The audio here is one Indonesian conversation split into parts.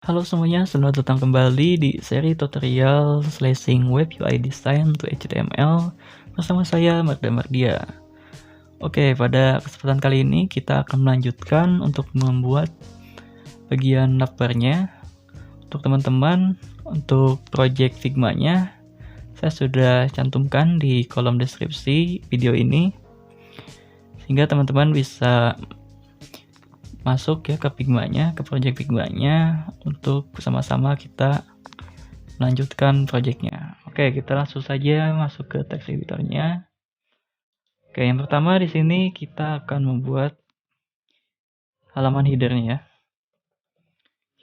Halo semuanya, selamat datang kembali di seri tutorial Slashing Web UI Design to HTML bersama saya Marda Mardia. Oke, pada kesempatan kali ini kita akan melanjutkan untuk membuat bagian navbarnya. Untuk teman-teman, untuk project Figma-nya saya sudah cantumkan di kolom deskripsi video ini sehingga teman-teman bisa masuk ya ke Figma-nya, ke project Figma-nya untuk bersama-sama kita melanjutkan projectnya. Oke, kita langsung saja masuk ke text editornya. Oke, yang pertama di sini kita akan membuat halaman headernya ya.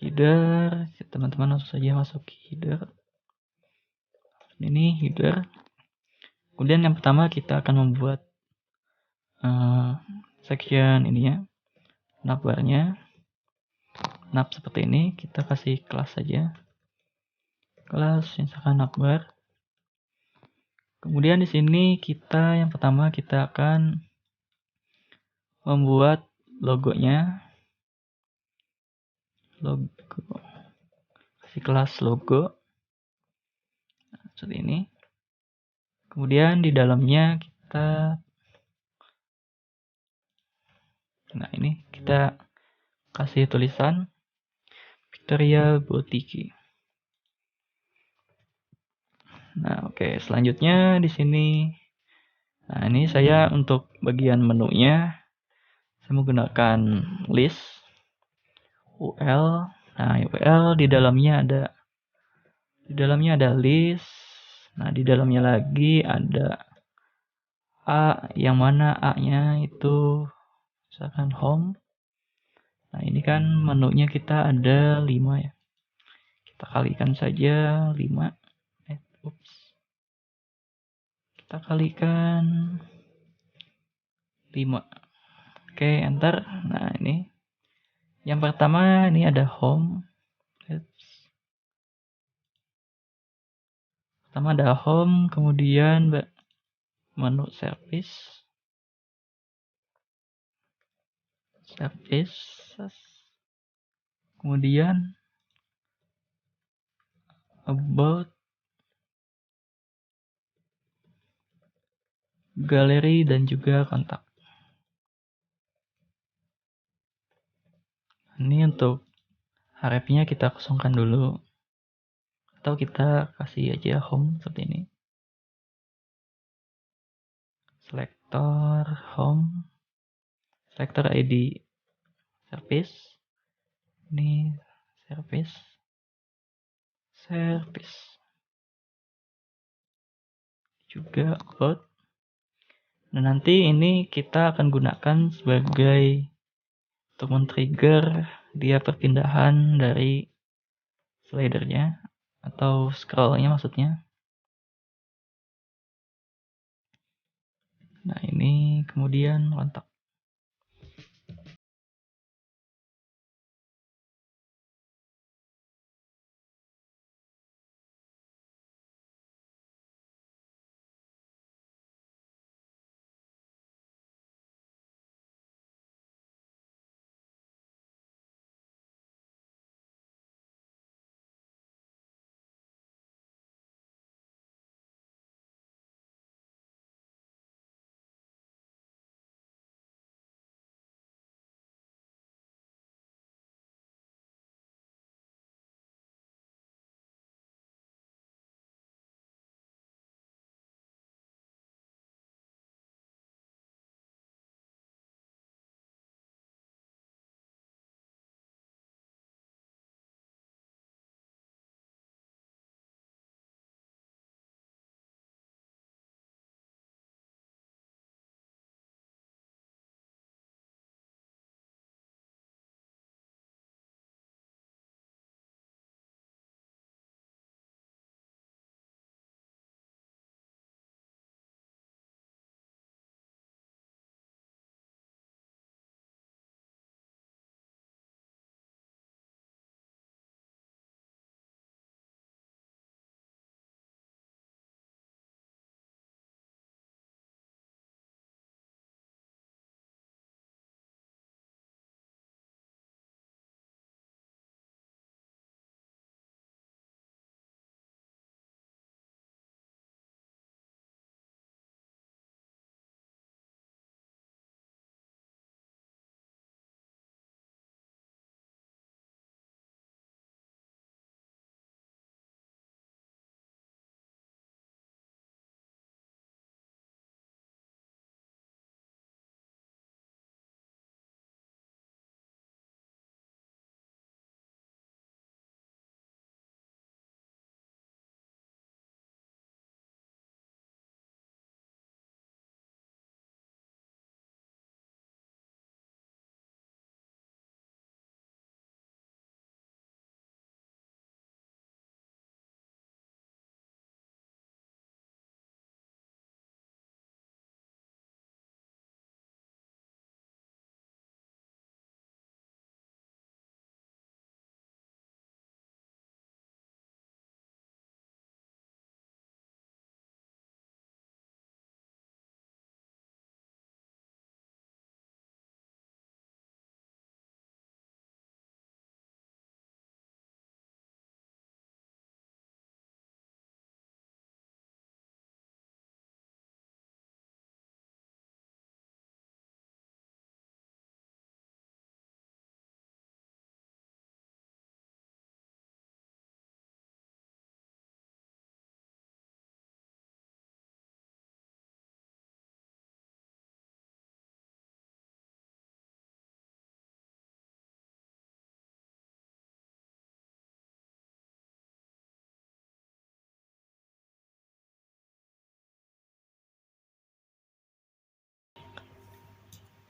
Header, teman-teman langsung saja masuk ke header. Ini header. Kemudian yang pertama kita akan membuat section ini ya, navbarnya. Nav seperti ini, kita kasih kelas saja. Kelas misalkan navbar. Kemudian di sini yang pertama kita akan membuat logonya. Logo, kasih kelas logo seperti ini. Kemudian di dalamnya kita kasih tulisan Victoria Boutique. Nah, oke, selanjutnya di sini. Nah, ini saya untuk bagian menunya saya menggunakan list UL. Nah, UL di dalamnya ada list. Nah, di dalamnya lagi ada A, yang mana A-nya itu misalkan home. Nah, ini kan menunya kita ada 5 ya. Kita kalikan saja 5. Kita kalikan 5. Oke, enter. Nah, ini. Yang pertama ini ada home. Pertama ada home, kemudian menu service. Kemudian about, galeri, dan juga kontak. Ini untuk href-nya kita kosongkan dulu, atau kita kasih aja home seperti ini. Selector home, selector ID service. Ini service. Juga about. Nah, nanti ini kita akan gunakan sebagai untuk men-trigger dia perpindahan dari slidernya atau scrollnya maksudnya. Nah, ini kemudian kontak.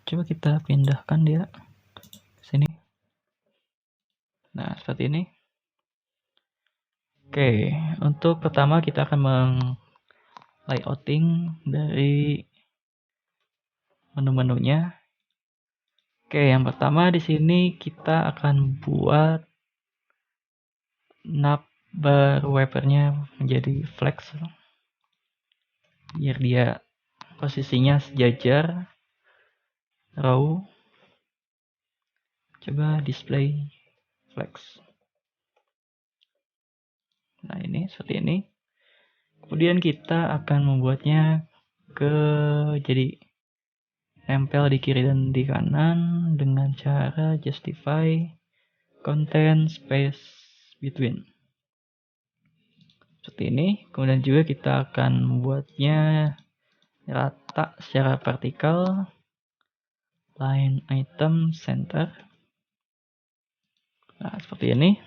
Coba kita pindahkan dia ke sini. Nah, seperti ini. Oke, untuk pertama kita akan layouting dari menu-menunya. Oke, yang pertama di sini kita akan buat navbar wipernya menjadi flex biar dia posisinya sejajar row. Coba display flex. Nah, ini seperti ini. Kemudian kita akan membuatnya jadi nempel di kiri dan di kanan dengan cara justify content space between. Seperti ini. Kemudian juga kita akan membuatnya rata secara vertikal. Line item center. Nah, seperti ini.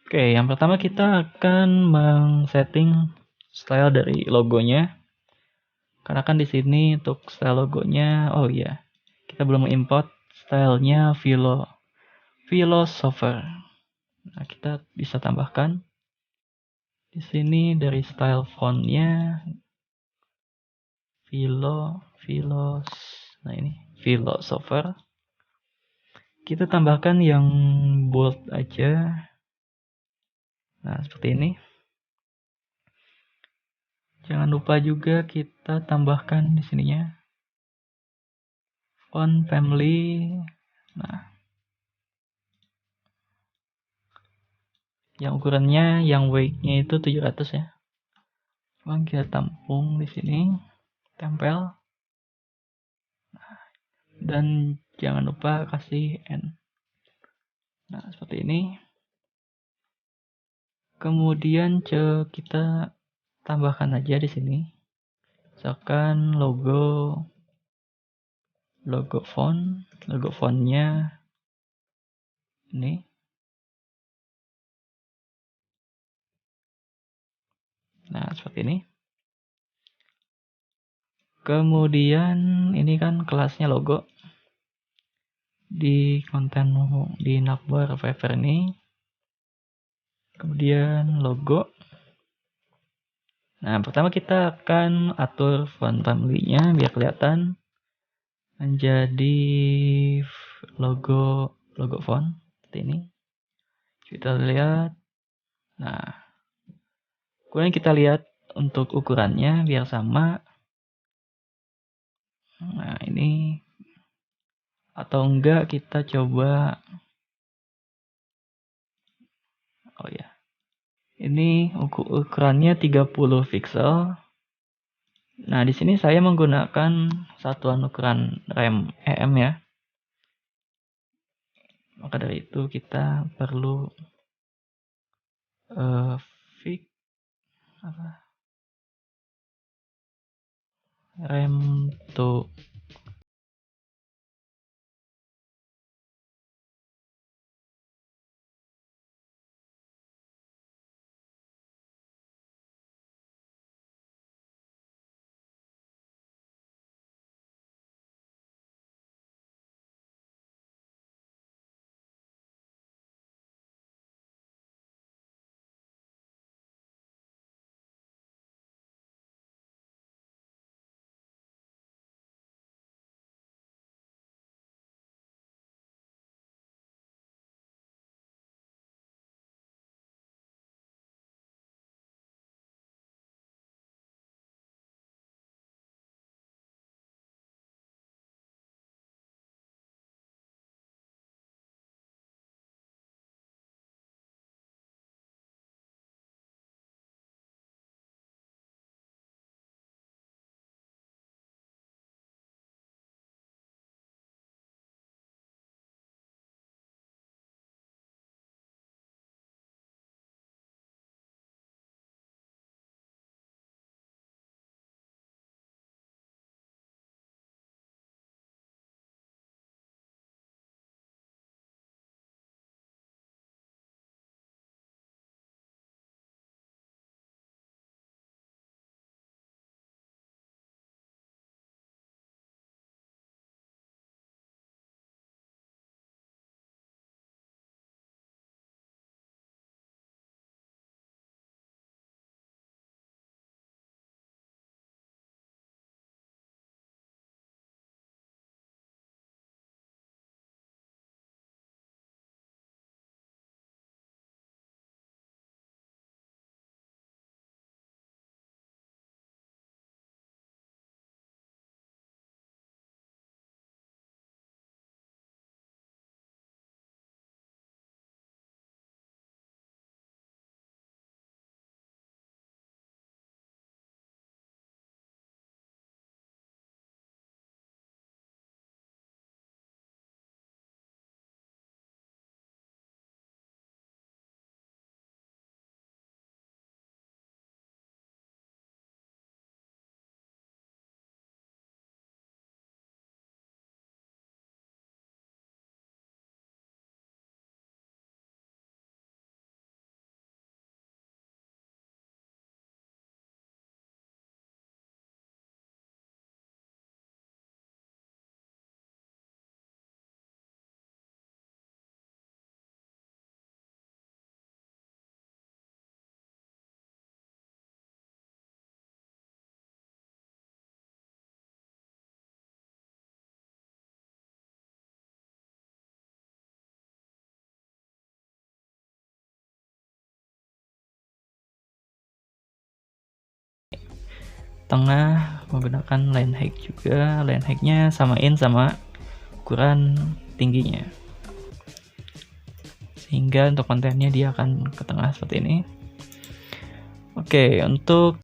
Oke, yang pertama kita akan men-setting style dari logonya. Karena kan di sini untuk style logonya, oh iya, kita belum import stylenya philosopher. Nah, kita bisa tambahkan di sini dari style fontnya nah ini philosopher. Kita tambahkan yang bold aja. Nah, seperti ini. Jangan lupa juga kita tambahkan di sininya font family. Nah, yang ukurannya, yang weight-nya itu 700 ya. Cuman kita tampung di sini, tempel. Dan jangan lupa kasih N. Nah, seperti ini. Kemudian kita tambahkan aja di sini. Misalkan logo fontnya ini. Nah, seperti ini. Kemudian ini kan kelasnya logo. Di konten di navbar wiper ini. Kemudian logo. Nah, pertama kita akan atur font family-nya biar kelihatan menjadi logo font seperti ini. Kita lihat. Nah, kemudian kita lihat untuk ukurannya biar sama. Nah, ini atau enggak kita coba. Oh ya. Ini ukurannya 30 pixel. Nah, di sini saya menggunakan satuan ukuran rem EM ya. Maka dari itu kita perlu fix rem to tengah menggunakan line height juga. Line height-nya samain sama ukuran tingginya, sehingga untuk kontennya dia akan ke tengah seperti ini. Oke, untuk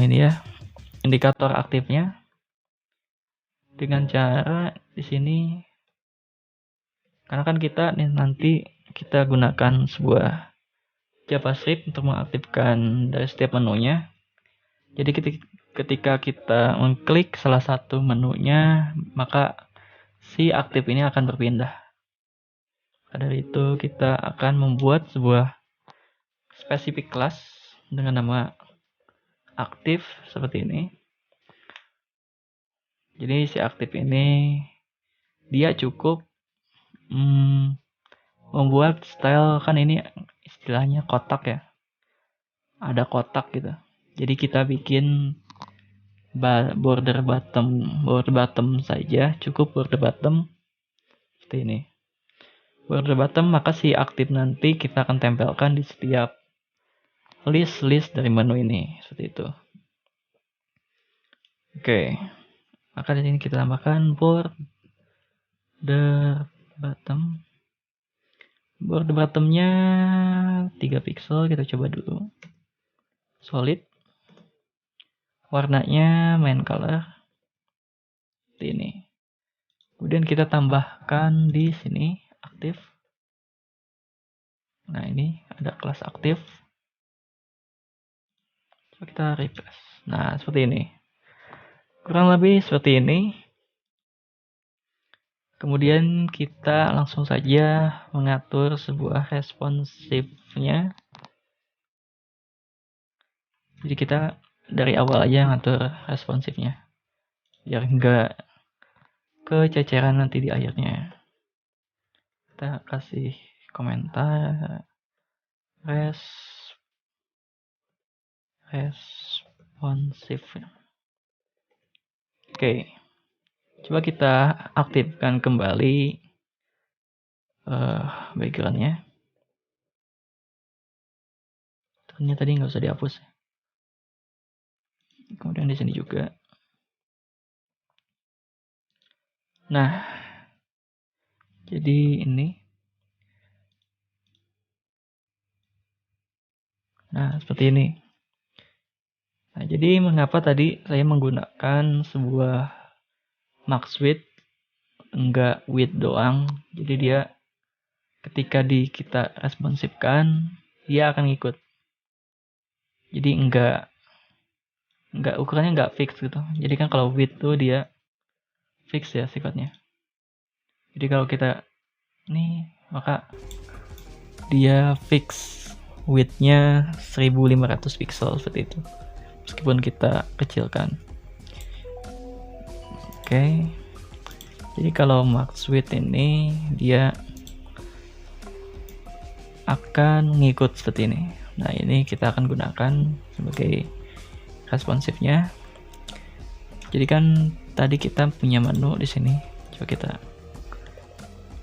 ini ya indikator aktifnya dengan cara di sini, karena kan kita nanti kita gunakan sebuah JavaScript untuk mengaktifkan dari setiap menunya. Jadi ketika kita mengklik salah satu menunya, maka si aktif ini akan berpindah. Dari itu kita akan membuat sebuah spesifik class dengan nama aktif seperti ini. Jadi si aktif ini dia cukup membuat style, kan ini istilahnya kotak ya, ada kotak gitu. Jadi kita bikin border bottom saja, cukup border bottom seperti ini. Border bottom, maka si aktif nanti kita akan tempelkan di setiap list dari menu ini seperti itu. Oke, maka di sini kita tambahkan border bottom. Border bottomnya 3 pixel, kita coba dulu. Solid. Warnanya main color seperti ini. Kemudian kita tambahkan di sini aktif. Nah, ini ada kelas aktif. Coba kita refresh. Nah, seperti ini. Kurang lebih seperti ini. Kemudian kita langsung saja mengatur sebuah responsifnya. Jadi kita dari awal aja ngatur responsifnya. Biar enggak kececeran nanti di akhirnya. Kita kasih komentar responsif. Oke. Coba kita aktifkan kembali backgroundnya. Ternyata tadi nggak usah dihapus. Kemudian di sini juga. Nah, jadi ini. Nah, seperti ini. Nah, jadi mengapa tadi saya menggunakan sebuah max width, enggak width doang. Jadi dia ketika kita responsifkan, dia akan ngikut. Jadi enggak ukurannya enggak fix gitu. Jadi kan kalau width tuh dia fix ya sifatnya. Jadi kalau kita nih, maka dia fix width-nya 1500 pixel seperti itu. Meskipun kita kecilkan. Oke. Jadi kalau max width ini dia akan ngikut seperti ini. Nah, ini kita akan gunakan sebagai responsifnya. Jadi kan tadi kita punya menu di sini. Coba kita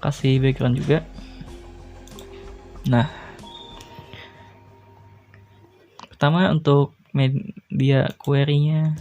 kasih background juga. Nah, pertama untuk media query-nya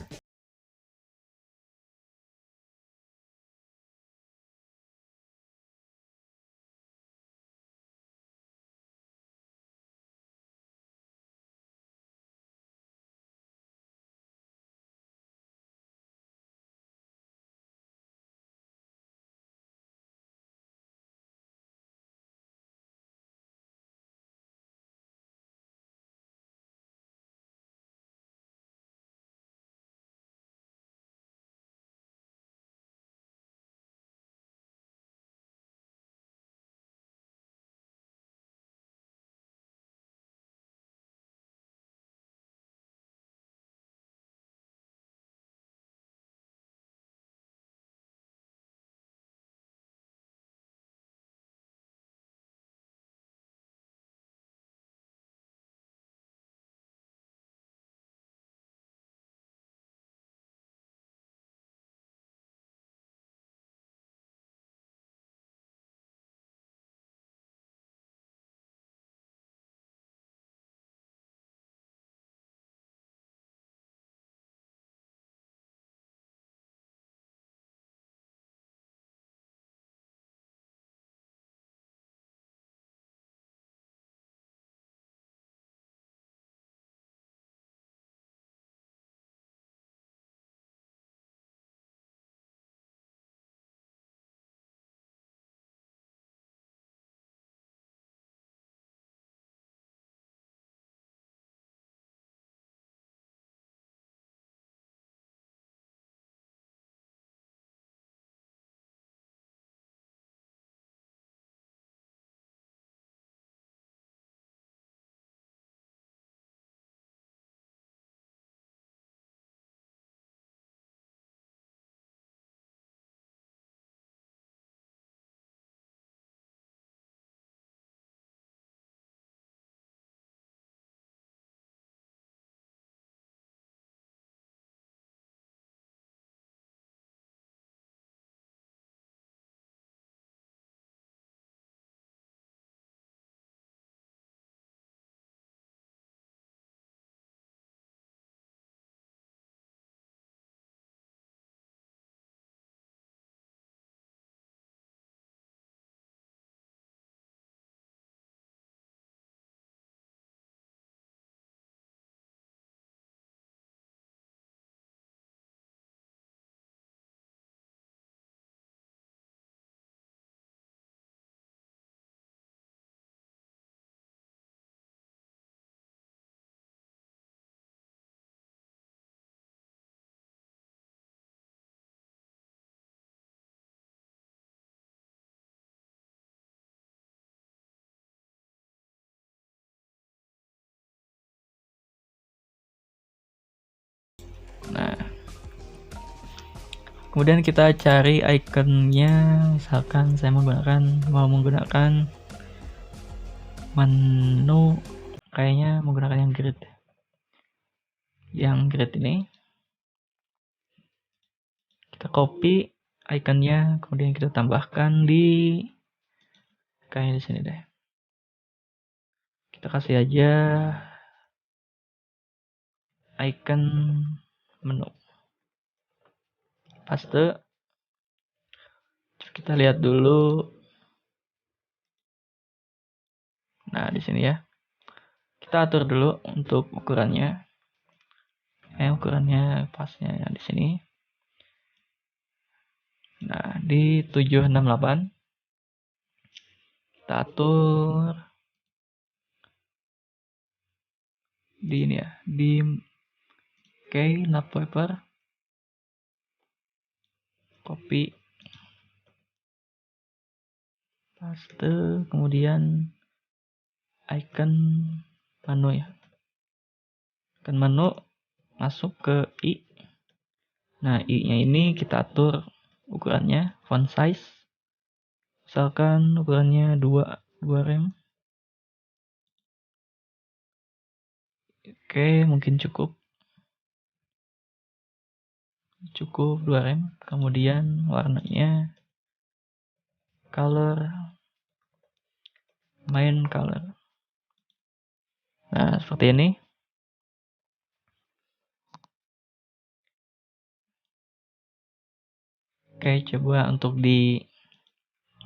Kemudian kita cari ikonnya, misalkan saya mau menggunakan menu, kayaknya menggunakan yang grid ini. Kita copy ikonnya, kemudian kita tambahkan di kayak di sini deh. Kita kasih aja icon menu, paste. Kita lihat dulu. Nah, di sini ya. Kita atur dulu untuk ukurannya. Ukurannya pasnya yang di sini. Nah, di 768 kita atur di ini ya, di note paper, copy, paste, kemudian icon menu ya. Icon menu masuk ke I. Nah, I-nya ini kita atur ukurannya, font size. Misalkan ukurannya 2 rem. Oke, mungkin cukup 2 rem. Kemudian warnanya color, main color. Nah, seperti ini. Oke, coba untuk di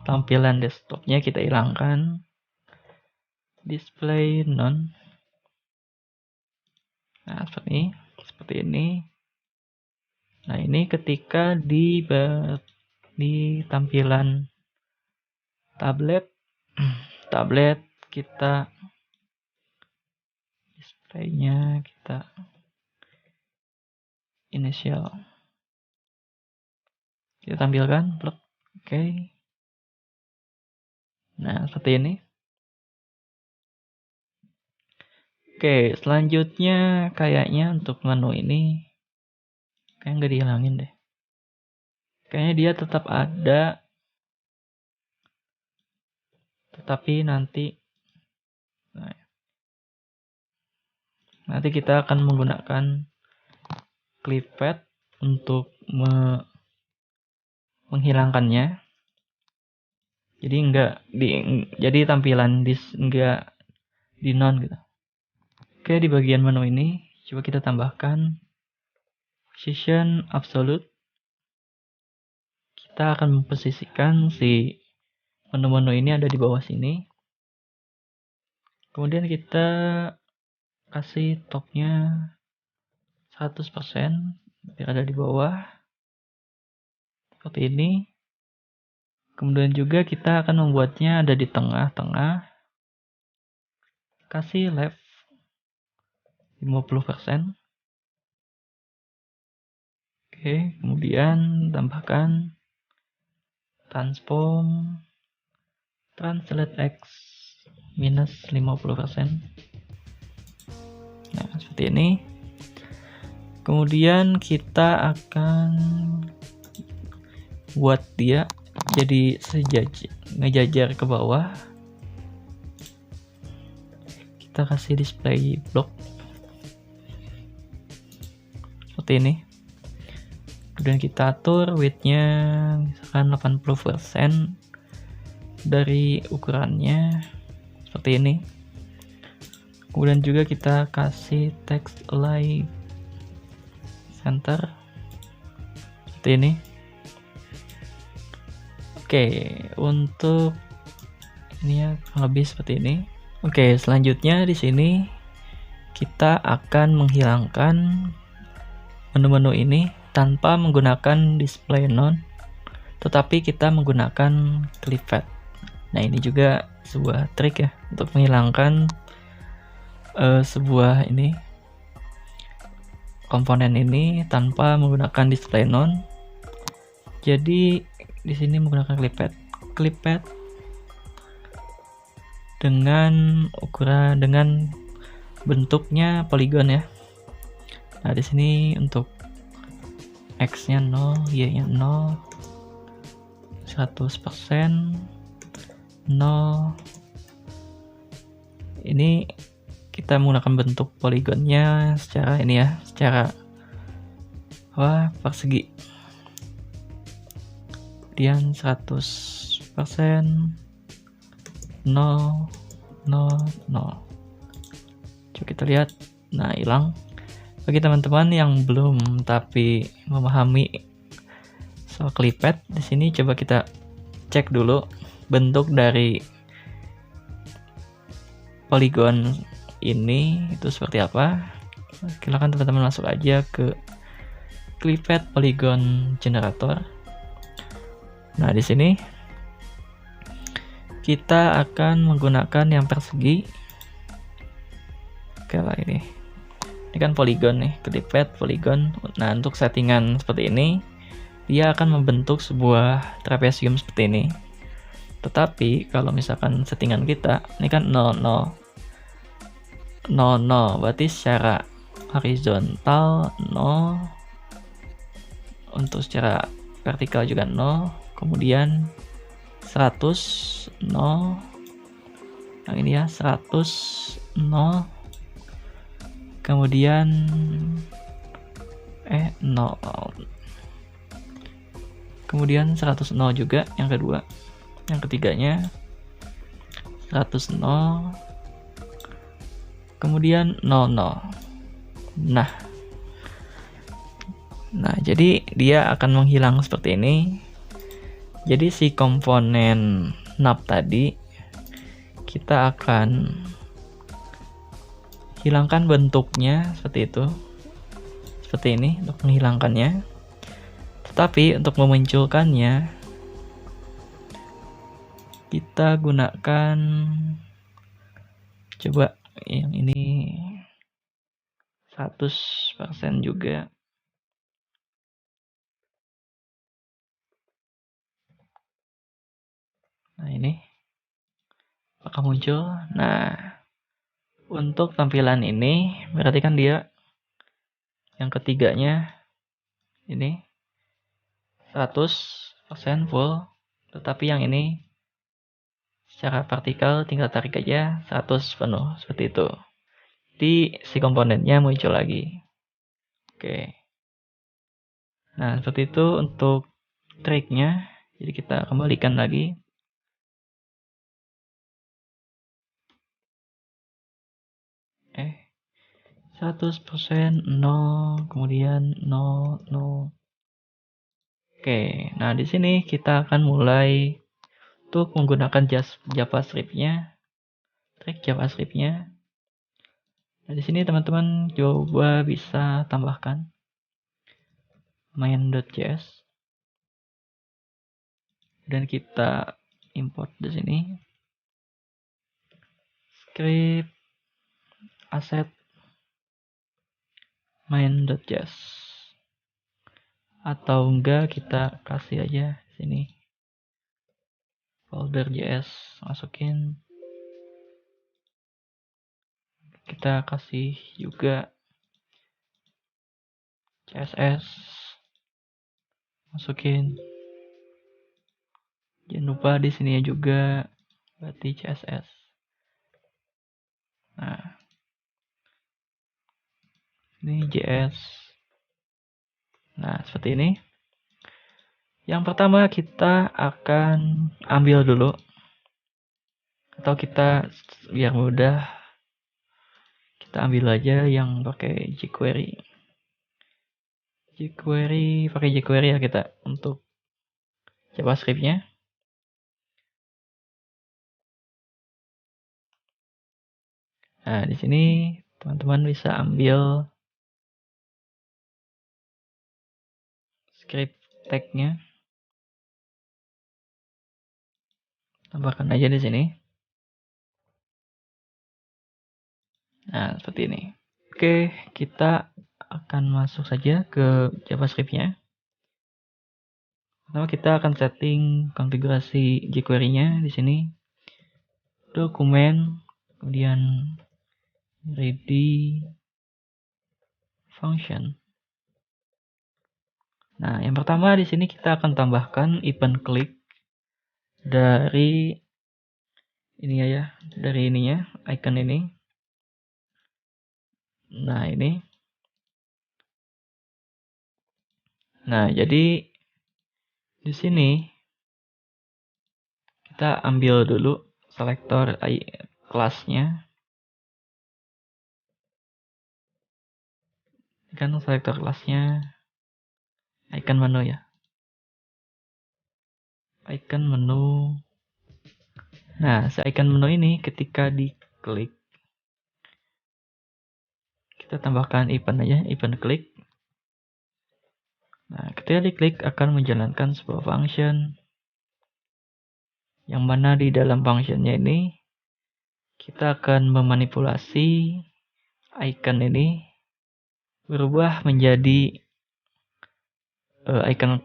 tampilan desktopnya kita hilangkan display none. Nah, seperti ini. Nah, ini ketika di tampilan tablet kita displaynya kita initial. Kita tampilkan plug. Oke. Nah, seperti ini. Oke, selanjutnya kayaknya untuk menu ini kayaknya nggak dihilangin deh. Kayaknya dia tetap ada, tetapi nanti kita akan menggunakan clipad untuk menghilangkannya. Jadi tampilan enggak di non gitu. Oke, di bagian menu ini coba kita tambahkan position absolute. Kita akan memposisikan si menu-menu ini ada di bawah sini. Kemudian kita kasih topnya 100% biar ada di bawah. Seperti ini. Kemudian juga kita akan membuatnya ada di tengah-tengah. Kasih left 50%. Oke, kemudian tambahkan transform translate X minus 50%. Nah, seperti ini. Kemudian kita akan buat dia jadi ngejajar ke bawah. Kita kasih display block seperti ini. Kemudian kita atur width-nya misalkan 80% dari ukurannya seperti ini. Kemudian juga kita kasih text align center seperti ini. Oke, untuk ini ya lebih seperti ini. Oke, selanjutnya di sini kita akan menghilangkan menu-menu ini tanpa menggunakan display none, tetapi kita menggunakan clipad. Nah, ini juga sebuah trik ya untuk menghilangkan sebuah komponen ini tanpa menggunakan display none. Jadi di sini menggunakan clipad dengan bentuknya poligon ya. Nah, di sini untuk X-nya 0, Y-nya 0, 100%, 0. Ini kita menggunakan bentuk poligonnya secara ini ya, secara persegi. Kemudian 100%, 0, 0, 0. Coba kita lihat. Nah, hilang. Bagi teman-teman yang belum tapi memahami soal clipart, di sini coba kita cek dulu bentuk dari poligon ini itu seperti apa. Silakan teman-teman masuk aja ke clipart polygon generator. Nah, di sini kita akan menggunakan yang persegi. Oke lah, ini kan poligon nih, clipart polygon. Nah, untuk settingan seperti ini dia akan membentuk sebuah trapesium seperti ini. Tetapi kalau misalkan settingan kita ini kan 0, 0, 0, 0, berarti secara horizontal 0, untuk secara vertikal juga 0, kemudian 100, 0, yang ini ya 100, 0, kemudian 0, kemudian 100, 0 juga yang kedua, yang ketiganya 100, 0, kemudian 0, 0. Nah, jadi dia akan menghilang seperti ini. Jadi si komponen knob tadi kita akan hilangkan bentuknya seperti itu, seperti ini untuk menghilangkannya. Tetapi untuk memunculkannya kita gunakan coba yang ini 100% juga. Nah, ini apakah muncul? Nah, untuk tampilan ini berarti kan dia yang ketiganya ini 100% full, tetapi yang ini secara vertikal tinggal tarik aja 100 penuh seperti itu. Di si komponennya muncul lagi. Oke. Nah, seperti itu untuk triknya. Jadi kita kembalikan lagi. Eh, 100%, 0, kemudian 0, 0. Oke, nah di sini kita akan mulai untuk menggunakan JavaScript-nya, trik JavaScript-nya. Nah, di sini teman-teman coba bisa tambahkan main.js dan kita import di sini script asset main.js, atau enggak kita kasih aja sini folder JS, masukin, kita kasih juga CSS, masukin, jangan lupa di sini juga berarti CSS. Nah, ini JS. Nah, seperti ini. Yang pertama kita akan ambil dulu, atau kita biar mudah kita ambil aja yang pakai jQuery. Pakai jQuery ya kita untuk JavaScript-nya. Nah, di sini teman-teman bisa ambil script tag-nya. Tambahkan aja di sini. Nah, seperti ini. Oke, kita akan masuk saja ke JavaScript-nya. Pertama kita akan setting konfigurasi jQuery-nya di sini. Dokumen, kemudian ready function. Nah, yang pertama di sini kita akan tambahkan event click dari ini ya, dari ininya, icon ini. Nah, ini. Nah, jadi di sini kita ambil dulu selektor kelasnya. Kan selektor kelasnya icon menu ya. Icon menu. Nah, si icon menu ini ketika diklik, kita tambahkan event aja, event click. Nah, ketika diklik akan menjalankan sebuah function, yang mana di dalam functionnya ini kita akan memanipulasi icon ini berubah menjadi icon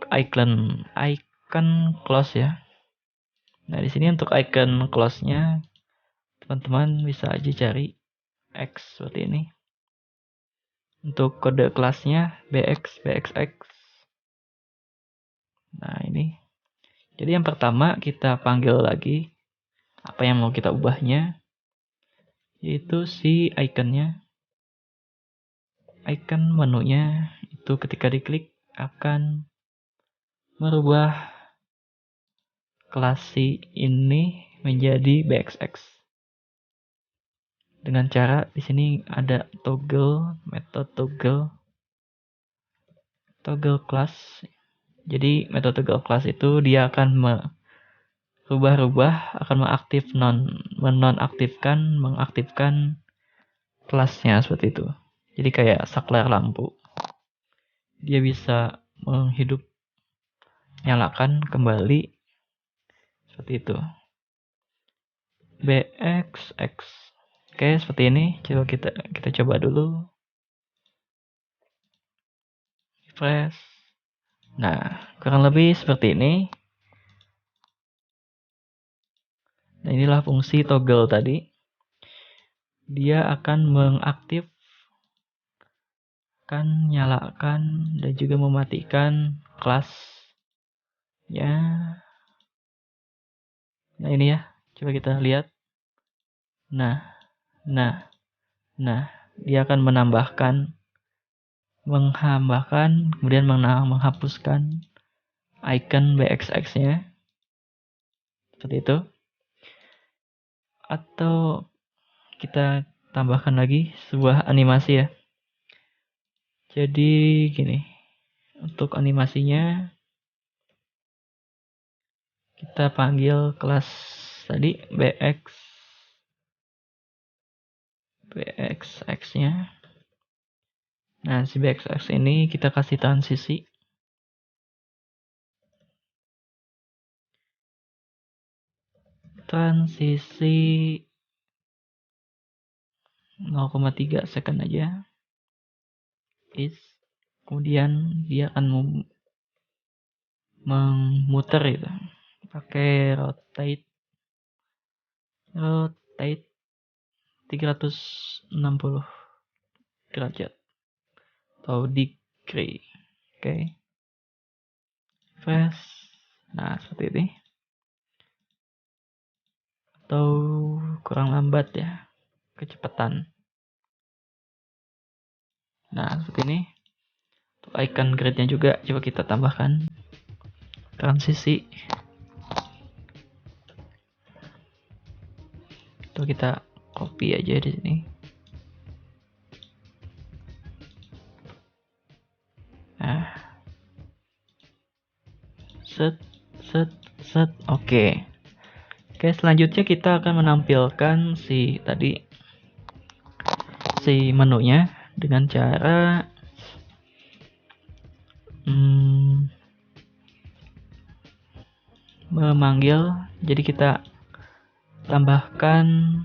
close ya. Nah, di sini untuk icon close-nya teman-teman bisa aja cari X seperti ini. Untuk kode kelasnya BXX. Nah, ini. Jadi yang pertama kita panggil lagi apa yang mau kita ubahnya, yaitu si iconnya. Icon menunya itu ketika diklik akan merubah kelas si ini menjadi BXX. Dengan cara di sini ada toggle, metode toggle class. Jadi metode toggle class itu dia akan merubah-rubah, akan mengaktifkan kelasnya seperti itu. Jadi kayak saklar lampu. Dia bisa menghidup, nyalakan kembali seperti itu. BXX. Oke, seperti ini. Coba kita coba dulu. Refresh. Nah, kurang lebih seperti ini. Nah, inilah fungsi toggle tadi. Dia akan mengaktifkan, nyalakan, dan juga mematikan kelas. Ya. Nah, ini ya. Coba kita lihat. Nah. Dia akan kemudian menghapuskan icon BXX-nya. Seperti itu. Atau kita tambahkan lagi sebuah animasi ya. Jadi gini. Untuk animasinya kita panggil kelas tadi BXX-nya. Nah, si BXX ini kita kasih transisi. Transisi 0,3 second aja. Kemudian dia akan memutar gitu. Pakai rotate 360 derajat atau degree. Oke. Fast. Nah, seperti ini. Atau kurang lambat ya. Kecepatan. Nah, seperti ini. Untuk icon grid-nya juga coba kita tambahkan transisi. Itu kita copy aja di sini. Nah. Set. Oke. Oke, selanjutnya kita akan menampilkan si menunya dengan cara memanggil. Jadi kita tambahkan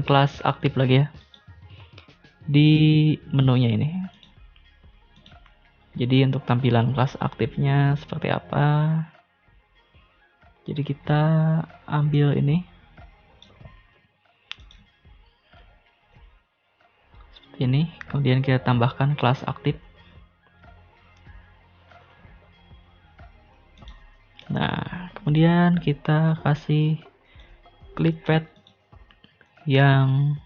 kelas aktif lagi ya di menunya ini. Jadi untuk tampilan kelas aktifnya seperti apa? Jadi kita ambil ini seperti ini, kemudian kita tambahkan kelas aktif. kemudian kita kasih klik pad yang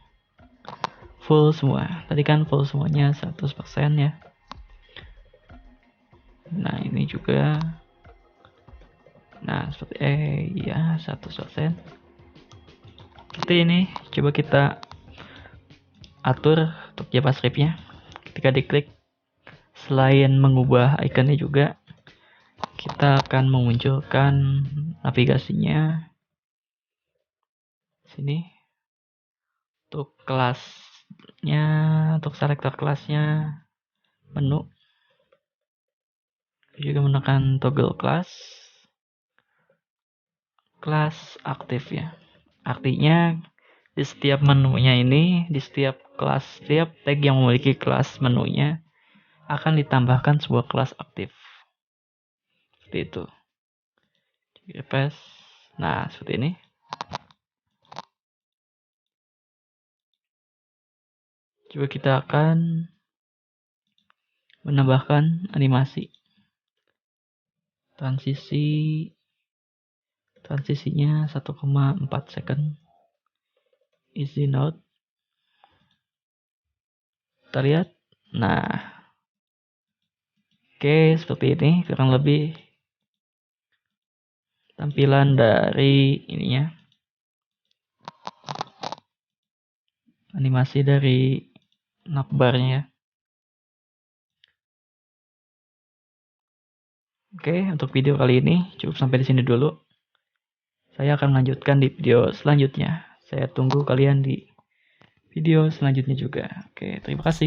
full semua. Tadi kan full semuanya 100% ya. Nah ini juga, nah seperti ya 100%. Seperti ini, coba kita atur untuk JavaScript-nya. Ketika diklik, selain mengubah ikonnya juga, kita akan memunculkan navigasinya sini. Untuk kelasnya, untuk selektor kelasnya, menu, juga menekan toggle kelas aktif ya. Artinya di setiap menunya ini, di setiap kelas, setiap tag yang memiliki kelas menunya akan ditambahkan sebuah kelas aktif. Seperti itu. Nah, seperti ini. Coba kita akan menambahkan animasi. Transisinya 1,4 second. Easy note. Kita lihat. Nah. Oke, seperti ini kurang lebih tampilan dari ininya. Animasi dari navbarnya. Oke, untuk video kali ini cukup sampai di sini dulu. Saya akan melanjutkan di video selanjutnya. Saya tunggu kalian di video selanjutnya juga. Oke, terima kasih.